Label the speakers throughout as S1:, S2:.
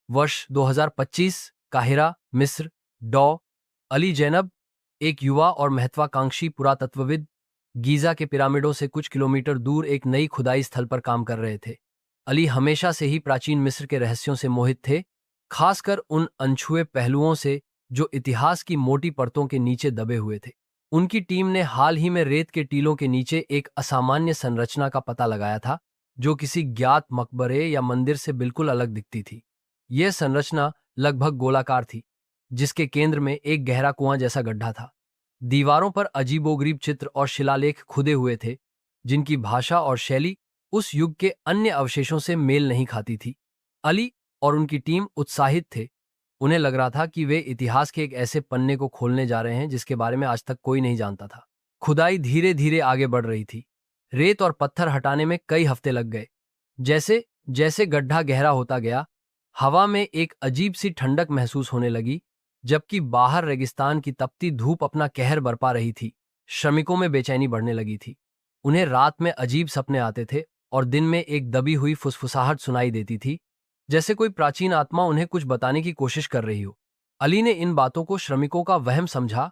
S1: वर्ष 2025, काहिरा, मिस्र। डॉ. अली जैनब, एक युवा और महत्वाकांक्षी पुरातत्वविद, गीजा के पिरामिडों से कुछ किलोमीटर दूर एक नई खुदाई स्थल पर काम कर रहे थे। अली हमेशा से ही प्राचीन मिस्र के रहस्यों से मोहित थे, खासकर उन अनछुए पहलुओं से जो इतिहास की मोटी परतों के नीचे दबे हुए थे। उनकी टीम ने हाल ही में रेत के टीलों के नीचे एक असामान्य संरचना का पता लगाया था, जो किसी ज्ञात मकबरे या मंदिर से बिल्कुल अलग दिखती थी। यह संरचना लगभग गोलाकार थी, जिसके केंद्र में एक गहरा कुआं जैसा गड्ढा था। दीवारों पर अजीबोगरीब चित्र और शिलालेख खुदे हुए थे, जिनकी भाषा और शैली उस युग के अन्य अवशेषों से मेल नहीं खाती थी। अली और उनकी टीम उत्साहित थे। उन्हें लग रहा था कि वे इतिहास के एक ऐसे पन्ने को खोलने जा रहे हैं जिसके बारे में आज तक कोई नहीं जानता था। खुदाई धीरे धीरे आगे बढ़ रही थी। रेत और पत्थर हटाने में कई हफ्ते लग गए। जैसे जैसे गड्ढा गहरा होता गया, हवा में एक अजीब सी ठंडक महसूस होने लगी, जबकि बाहर रेगिस्तान की तपती धूप अपना कहर बरपा रही थी। श्रमिकों में बेचैनी बढ़ने लगी थी। उन्हें रात में अजीब सपने आते थे और दिन में एक दबी हुई फुसफुसाहट सुनाई देती थी, जैसे कोई प्राचीन आत्मा उन्हें कुछ बताने की कोशिश कर रही हो। अली ने इन बातों को श्रमिकों का वहम समझा,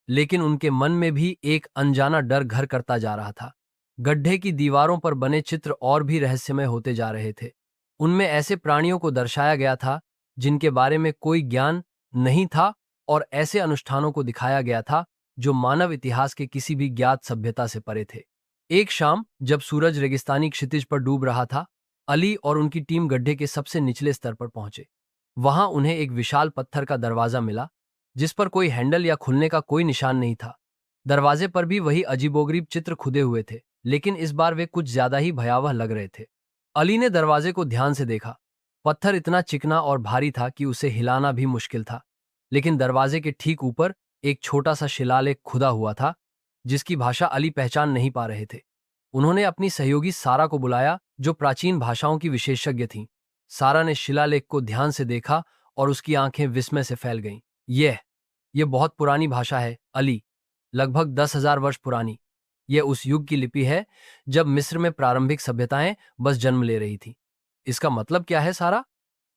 S1: लेकिन उनके मन में भी एक अनजाना डर घर करता जा रहा था। गड्ढे की दीवारों पर बने चित्र और भी रहस्यमय होते जा रहे थे। उनमें ऐसे प्राणियों को दर्शाया गया था जिनके बारे में कोई ज्ञान नहीं था, और ऐसे अनुष्ठानों को दिखाया गया था जो मानव इतिहास के किसी भी ज्ञात सभ्यता से परे थे। एक शाम जब सूरज रेगिस्तानी क्षितिज पर डूब रहा था, अली और उनकी टीम गड्ढे के सबसे निचले स्तर पर पहुंचे। वहां उन्हें एक विशाल पत्थर का दरवाजा मिला, जिस पर कोई हैंडल या खुलने का कोई निशान नहीं था। दरवाजे पर भी वही अजीबोगरीब चित्र खुदे हुए थे, लेकिन इस बार वे कुछ ज्यादा ही भयावह लग रहे थे। अली ने दरवाजे को ध्यान से देखा। पत्थर इतना चिकना और भारी था कि उसे हिलाना भी मुश्किल था, लेकिन दरवाजे के ठीक ऊपर एक छोटा सा शिलालेख खुदा हुआ था, जिसकी भाषा अली पहचान नहीं पा रहे थे। उन्होंने अपनी सहयोगी सारा को बुलाया, जो प्राचीन भाषाओं की विशेषज्ञ थीं। सारा ने शिलालेख को ध्यान से देखा और उसकी आंखें विस्मय से फैल गईं। यह बहुत पुरानी भाषा है, अली। लगभग 10,000 वर्ष पुरानी। यह उस युग की लिपि है जब मिस्र में प्रारंभिक सभ्यताएं बस जन्म ले रही थी। इसका मतलब क्या है, सारा?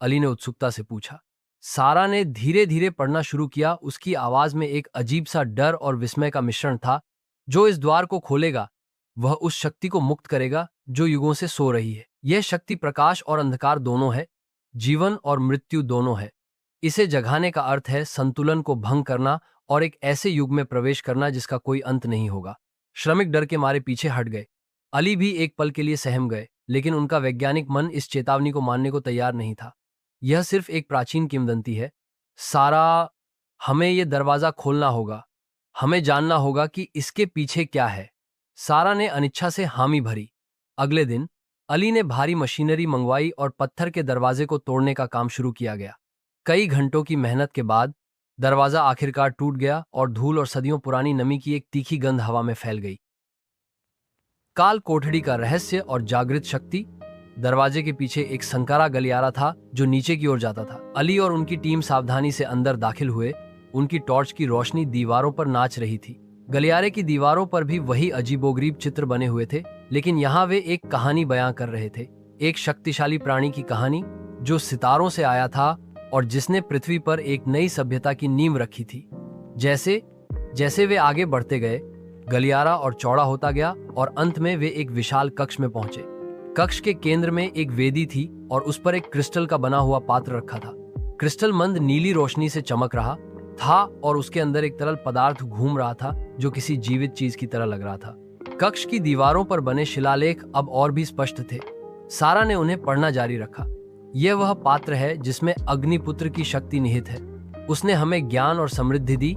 S1: अली ने उत्सुकता से पूछा। सारा ने धीरे धीरे पढ़ना शुरू किया। उसकी आवाज में एक अजीब सा डर और विस्मय का मिश्रण था। जो इस द्वार को खोलेगा वह उस शक्ति को मुक्त करेगा जो युगों से सो रही है। यह शक्ति प्रकाश और अंधकार दोनों है, जीवन और मृत्यु दोनों है। इसे जगाने का अर्थ है संतुलन को भंग करना और एक ऐसे युग में प्रवेश करना जिसका कोई अंत नहीं होगा। श्रमिक डर के मारे पीछे हट गए। अली भी एक पल के लिए सहम गए, लेकिन उनका वैज्ञानिक मन इस चेतावनी को मानने को तैयार नहीं था। यह सिर्फ एक प्राचीन किंवदंती है। सारा, हमें यह दरवाजा खोलना होगा। हमें जानना होगा कि इसके पीछे क्या है। सारा ने अनिच्छा से हामी भरी। अगले दिन अली ने भारी मशीनरी मंगवाई और पत्थर के दरवाजे को तोड़ने का काम शुरू किया गया। कई घंटों की मेहनत के बाद दरवाजा आखिरकार टूट गया और धूल और सदियों पुरानी नमी की एक तीखी गंध हवा में फैल गई। काल कोठड़ी का रहस्य और जागृत शक्ति। दरवाजे के पीछे एक संकरा गलियारा था जो नीचे की ओर जाता था। अली और उनकी टीम सावधानी से अंदर दाखिल हुए। उनकी टॉर्च की रोशनी दीवारों पर नाच रही थी। गलियारे की दीवारों पर भी वही अजीबोगरीब चित्र बने हुए थे, लेकिन यहाँ वे एक कहानी बयां कर रहे थे। एक शक्तिशाली प्राणी की कहानी जो सितारों से आया था और जिसने पृथ्वी पर एक नई सभ्यता की नींव रखी थी। जैसे जैसे वे आगे बढ़ते गए, गलियारा और चौड़ा होता गया और अंत में वे एक विशाल कक्ष में पहुंचे। कक्ष के केंद्र में एक वेदी थी और उस पर एक क्रिस्टल का बना हुआ पात्र रखा था। क्रिस्टल मंद नीली रोशनी से चमक रहा था और उसके अंदर एक तरल पदार्थ घूम रहा था जो किसी जीवित चीज की तरह लग रहा था। कक्ष की दीवारों पर बने शिलालेख अब और भी स्पष्ट थे। सारा ने उन्हें पढ़ना जारी रखा। यह वह पात्र है जिसमें अग्निपुत्र की शक्ति निहित है। उसने हमें ज्ञान और समृद्धि दी,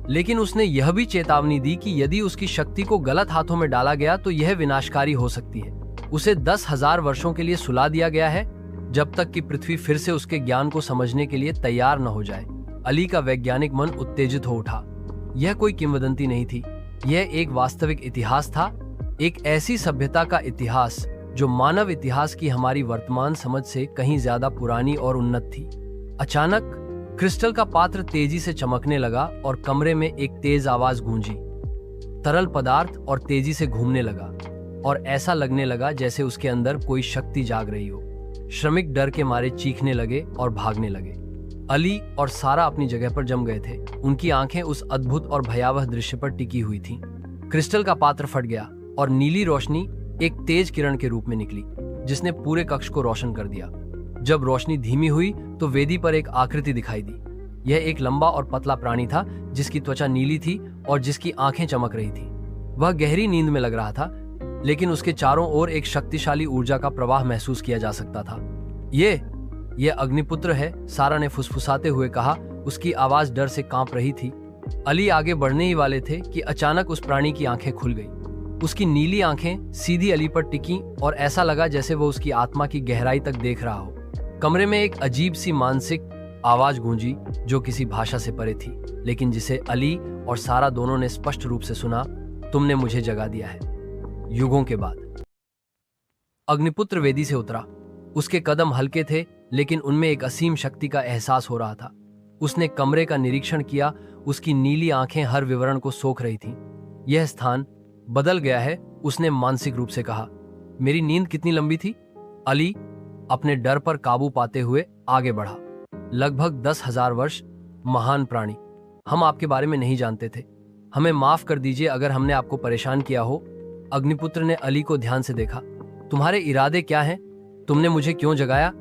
S1: लेकिन उसने यह भी चेतावनी दी कि यदि उसकी शक्ति को गलत हाथों में डाला गया तो यह विनाशकारी हो सकती है। उसे 10,000 वर्षों के लिए सुला दिया गया है, जब तक कि पृथ्वी फिर से उसके ज्ञान को समझने के लिए तैयार न हो जाए। अली का वैज्ञानिक मन उत्तेजित हो उठा। यह कोई किंवदंती नहीं थी, यह एक वास्तविक इतिहास था। एक ऐसी सभ्यता का इतिहास जो मानव इतिहास की हमारी वर्तमान समझ से कहीं ज्यादा पुरानी और उन्नत थी। अचानक क्रिस्टल का पात्र तेजी से चमकने लगा और कमरे में एक तेज आवाज गूंजी। तरल पदार्थ और तेजी से घूमने लगा और ऐसा लगने लगा जैसे उसके अंदर कोई शक्ति जाग रही हो। श्रमिक डर के मारे चीखने लगे और भागने लगे। अली और सारा अपनी जगह पर जम गए थे। उनकी आंखें उस अद्भुत और भयावह दृश्य पर टिकी हुई थीं। क्रिस्टल का पात्र फट गया और नीली रोशनी एक तेज किरण के रूप में निकली, जिसने पूरे कक्ष को रोशन कर दिया। जब रोशनी धीमी हुई तो वेदी पर एक आकृति दिखाई दी। यह एक लंबा और पतला प्राणी था, जिसकी त्वचा नीली थी और जिसकी आंखें चमक रही थीं। वह गहरी नींद में लग रहा था, लेकिन उसके चारों ओर एक शक्तिशाली ऊर्जा का प्रवाह महसूस किया जा सकता था। ये अग्निपुत्र है, सारा ने फुसफुसाते हुए कहा। उसकी आवाज डर से कांप रही थी। अली आगे बढ़ने ही वाले थे कि अचानक उस प्राणी की आंखें खुल गई। उसकी नीली आंखें सीधी अली पर टिकीं और ऐसा लगा जैसे वो उसकी आत्मा की गहराई तक देख रहा हो। कमरे में एक अजीब सी मानसिक आवाज गूंजी, जो किसी भाषा से परे थी, लेकिन जिसे अली और सारा दोनों ने स्पष्ट रूप से सुना। तुमने मुझे जगा दिया है, युगों के बाद। अग्निपुत्र वेदी से उतरा। उसके कदम हल्के थे, लेकिन उनमें एक असीम शक्ति का एहसास हो रहा था। उसने कमरे का निरीक्षण किया। उसकी नीली आंखें हर विवरण को सोख रही थीं। यह स्थान बदल गया है, उसने मानसिक रूप से कहा। मेरी नींद कितनी लंबी थी? अली अपने डर पर काबू पाते हुए आगे बढ़ा। लगभग 10,000 वर्ष। महान प्राणी, हम आपके बारे में नहीं जानते थे। हमें माफ कर दीजिए अगर हमने आपको परेशान किया हो। अग्निपुत्र ने अली को ध्यान से देखा। तुम्हारे इरादे क्या हैं? तुमने मुझे क्यों जगाया?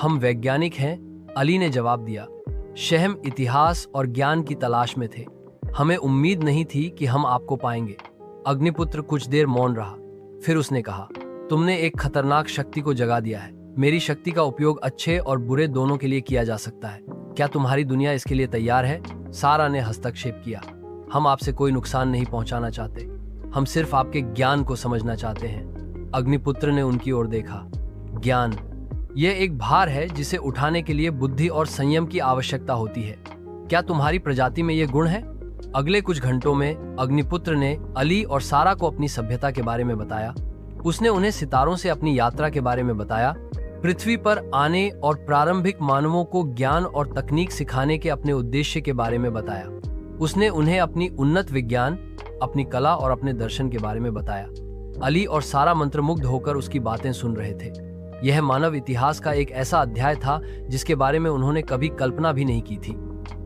S1: हम वैज्ञानिक हैं, अली ने जवाब दिया। शहम इतिहास और ज्ञान की तलाश में थे। हमें उम्मीद नहीं थी कि हम आपको पाएंगे। अग्निपुत्र कुछ देर मौन रहा, फिर उसने कहा, तुमने एक खतरनाक शक्ति को जगा दिया है। मेरी शक्ति का उपयोग अच्छे और बुरे दोनों के लिए किया जा सकता है। क्या तुम्हारी दुनिया इसके लिए तैयार है? सारा ने हस्तक्षेप किया। हम आपसे कोई नुकसान नहीं पहुंचाना चाहते, हम सिर्फ आपके ज्ञान को समझना चाहते हैं। अग्निपुत्र ने उनकी ओर देखा। ज्ञान, यह एक भार है जिसे उठाने के लिए बुद्धि और संयम की आवश्यकता होती है। क्या तुम्हारी प्रजाति में यह गुण है? अगले कुछ घंटों में अग्निपुत्र ने अली और सारा को अपनी सभ्यता के बारे में बताया। उसने उन्हें सितारों से अपनी यात्रा के बारे में बताया, पृथ्वी पर आने और प्रारंभिक मानवों को ज्ञान और तकनीक सिखाने के अपने उद्देश्य के बारे में बताया। उसने उन्हें अपनी उन्नत विज्ञान, अपनी कला और अपने दर्शन के बारे में बताया। अली और सारा मंत्रमुग्ध होकर उसकी बातें सुन रहे थे। यह मानव इतिहास का एक ऐसा अध्याय था जिसके बारे में उन्होंने कभी कल्पना भी नहीं की थी।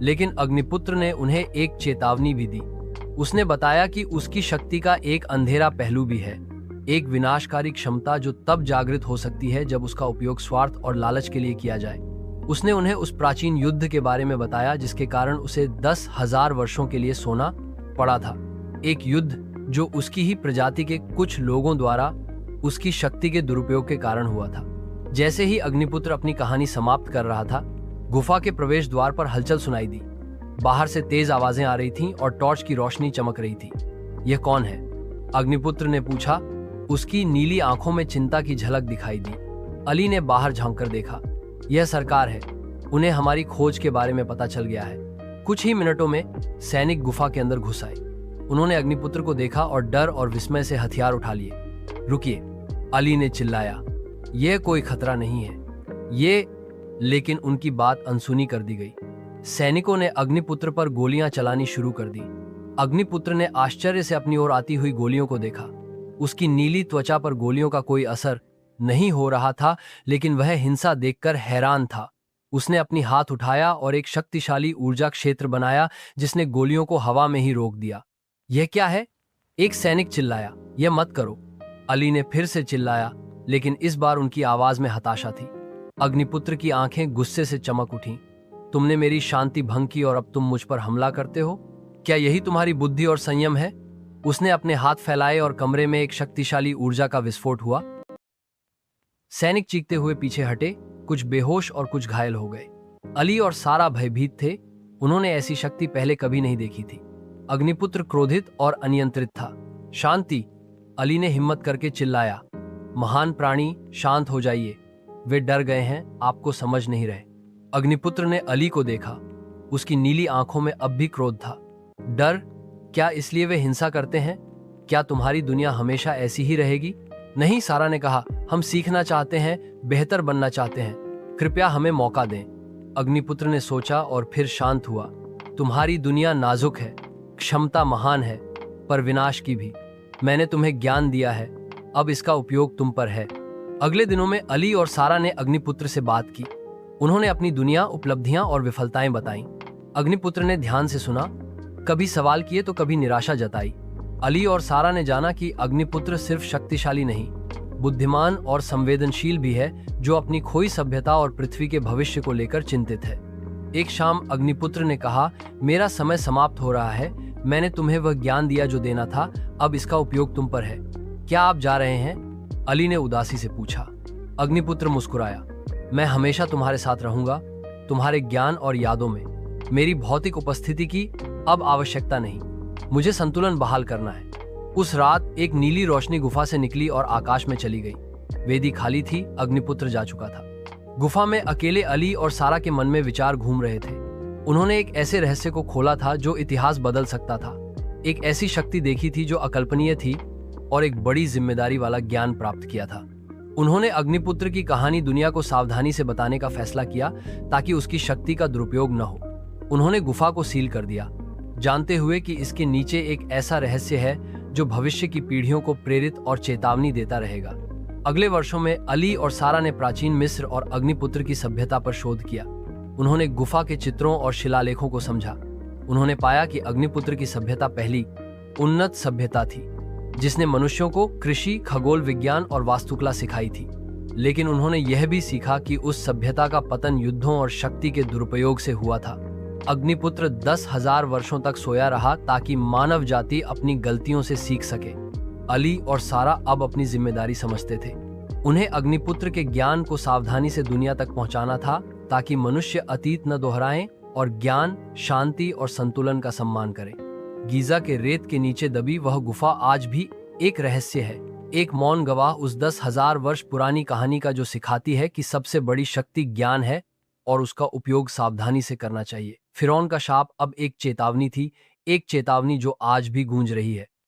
S1: लेकिन अग्निपुत्र ने उन्हें एक चेतावनी भी दी। उसने बताया कि उसकी शक्ति का एक अंधेरा पहलू भी है, एक विनाशकारी क्षमता जो तब जागृत हो सकती है जब उसका उपयोग स्वार्थ और लालच के लिए किया जाए। उसने उन्हें उस प्राचीन युद्ध के बारे में बताया जिसके कारण उसे 10,000 वर्षों के लिए सोना पड़ा था। एक युद्ध जो उसकी ही प्रजाति के कुछ लोगों द्वारा उसकी शक्ति के दुरुपयोग के कारण हुआ था। जैसे ही अग्निपुत्र अपनी कहानी समाप्त कर रहा था, गुफा के प्रवेश द्वार पर हलचल सुनाई दी। बाहर से तेज आवाजें आ रही थीं और टॉर्च की रोशनी चमक रही थी। यह कौन है? अग्निपुत्र ने पूछा। उसकी नीली आंखों में चिंता की झलक दिखाई दी। अली ने बाहर झांककर देखा। यह सरकार है, उन्हें हमारी खोज के बारे में पता चल गया है। कुछ ही मिनटों में सैनिक गुफा के अंदर घुस आए। उन्होंने अग्निपुत्र को देखा और डर और विस्मय से हथियार उठा लिए। रुकिए, अली ने चिल्लाया, यह कोई खतरा नहीं है। लेकिन उनकी बात अनसुनी कर दी गई। सैनिकों ने अग्निपुत्र पर गोलियां चलानी शुरू कर दी। अग्निपुत्र ने आश्चर्य से अपनी ओर आती हुई गोलियों को देखा। उसकी नीली त्वचा पर गोलियों का कोई असर नहीं हो रहा था, लेकिन वह हिंसा देखकर हैरान था। उसने अपनी हाथ उठाया और एक शक्तिशाली ऊर्जा क्षेत्र बनाया जिसने गोलियों को हवा में ही रोक दिया। यह क्या है? एक सैनिक चिल्लाया। यह मत करो। अली ने फिर से चिल्लाया, लेकिन इस बार उनकी आवाज में हताशा थी। अग्निपुत्र की आंखें गुस्से से चमक उठीं। तुमने मेरी शांति भंग की और अब तुम मुझ पर हमला करते हो? क्या यही तुम्हारी बुद्धि और संयम है? उसने अपने हाथ फैलाए और कमरे में एक शक्तिशाली ऊर्जा का विस्फोट हुआ। सैनिक चीखते हुए पीछे हटे, कुछ बेहोश और कुछ घायल हो गए। अली और सारा भयभीत थे। उन्होंने ऐसी शक्ति पहले कभी नहीं देखी थी। अग्निपुत्र क्रोधित और अनियंत्रित था। शांति, अली ने हिम्मत करके चिल्लाया। महान प्राणी, शांत हो जाइए। वे डर गए हैं, आपको समझ नहीं रहे। अग्निपुत्र ने अली को देखा। उसकी नीली आंखों में अब भी क्रोध था। डर? क्या इसलिए वे हिंसा करते हैं? क्या तुम्हारी दुनिया हमेशा ऐसी ही रहेगी? नहीं, सारा ने कहा, हम सीखना चाहते हैं, बेहतर बनना चाहते हैं। कृपया हमें मौका दें। अग्निपुत्र ने सोचा और फिर शांत हुआ। तुम्हारी दुनिया नाजुक है, क्षमता महान है, पर विनाश की भी। मैंने तुम्हें ज्ञान दिया है, अब इसका उपयोग तुम पर है। अगले दिनों में अली और सारा ने अग्निपुत्र से बात की। उन्होंने अपनी दुनिया, उपलब्धियां और विफलताएं बताईं। अग्निपुत्र ने ध्यान से सुना, कभी सवाल किए तो कभी निराशा जताई। अली और सारा ने जाना कि अग्निपुत्र सिर्फ शक्तिशाली नहीं, बुद्धिमान और संवेदनशील भी है, जो अपनी खोई सभ्यता और पृथ्वी के भविष्य को लेकर चिंतित है। एक शाम अग्निपुत्र ने कहा, मेरा समय समाप्त हो रहा है। मैंने तुम्हें वह ज्ञान दिया जो देना था, अब इसका उपयोग तुम पर है। क्या आप जा रहे हैं? अली ने उदासी से पूछा। अग्निपुत्र मुस्कुराया, मैं हमेशा तुम्हारे साथ रहूंगा, तुम्हारे ज्ञान और यादों में। मेरी भौतिक उपस्थिति की अब आवश्यकता नहीं, मुझे संतुलन बहाल करना है। उस रात एक नीली रोशनी गुफा से निकली और आकाश में चली गई। वेदी खाली थी, अग्निपुत्र जा चुका था। गुफा में अकेले अली और सारा के मन में विचार घूम रहे थे। उन्होंने एक ऐसे रहस्य को खोला था जो इतिहास बदल सकता था। एक ऐसी शक्ति देखी थी जो अकल्पनीय थी और एक बड़ी जिम्मेदारी वाला ज्ञान प्राप्त किया था। उन्होंने अग्निपुत्र की कहानी दुनिया को सावधानी से बताने का फैसला किया ताकि उसकी शक्ति का दुरुपयोग न हो। उन्होंने गुफा को सील कर दिया, जानते हुए कि इसके नीचे एक ऐसा रहस्य है जो भविष्य की पीढ़ियों को प्रेरित और चेतावनी देता रहेगा। अगले वर्षों में अली और सारा ने प्राचीन मिस्र और अग्निपुत्र की सभ्यता पर शोध किया। उन्होंने गुफा के चित्रों और शिलालेखों को समझा। उन्होंने पाया कि अग्निपुत्र की सभ्यता पहली उन्नत सभ्यता थी, जिसने मनुष्यों को कृषि, खगोल विज्ञान और वास्तुकला सिखाई थी। लेकिन उन्होंने यह भी सीखा कि उस सभ्यता का पतन युद्धों और शक्ति के दुरुपयोग से हुआ था। अग्निपुत्र 10,000 वर्षों तक सोया रहा ताकि मानव जाति अपनी गलतियों से सीख सके। अली और सारा अब अपनी जिम्मेदारी समझते थे। उन्हें अग्निपुत्र के ज्ञान को सावधानी से दुनिया तक पहुंचाना था ताकि मनुष्य अतीत न दोहराएं और ज्ञान, शांति और संतुलन का सम्मान करें। गीजा के रेत के नीचे दबी वह गुफा आज भी एक रहस्य है, एक मौन गवाह उस 10,000 वर्ष पुरानी कहानी का, जो सिखाती है कि सबसे बड़ी शक्ति ज्ञान है और उसका उपयोग सावधानी से करना चाहिए। फिरौन का शाप अब एक चेतावनी थी, एक चेतावनी जो आज भी गूंज रही है।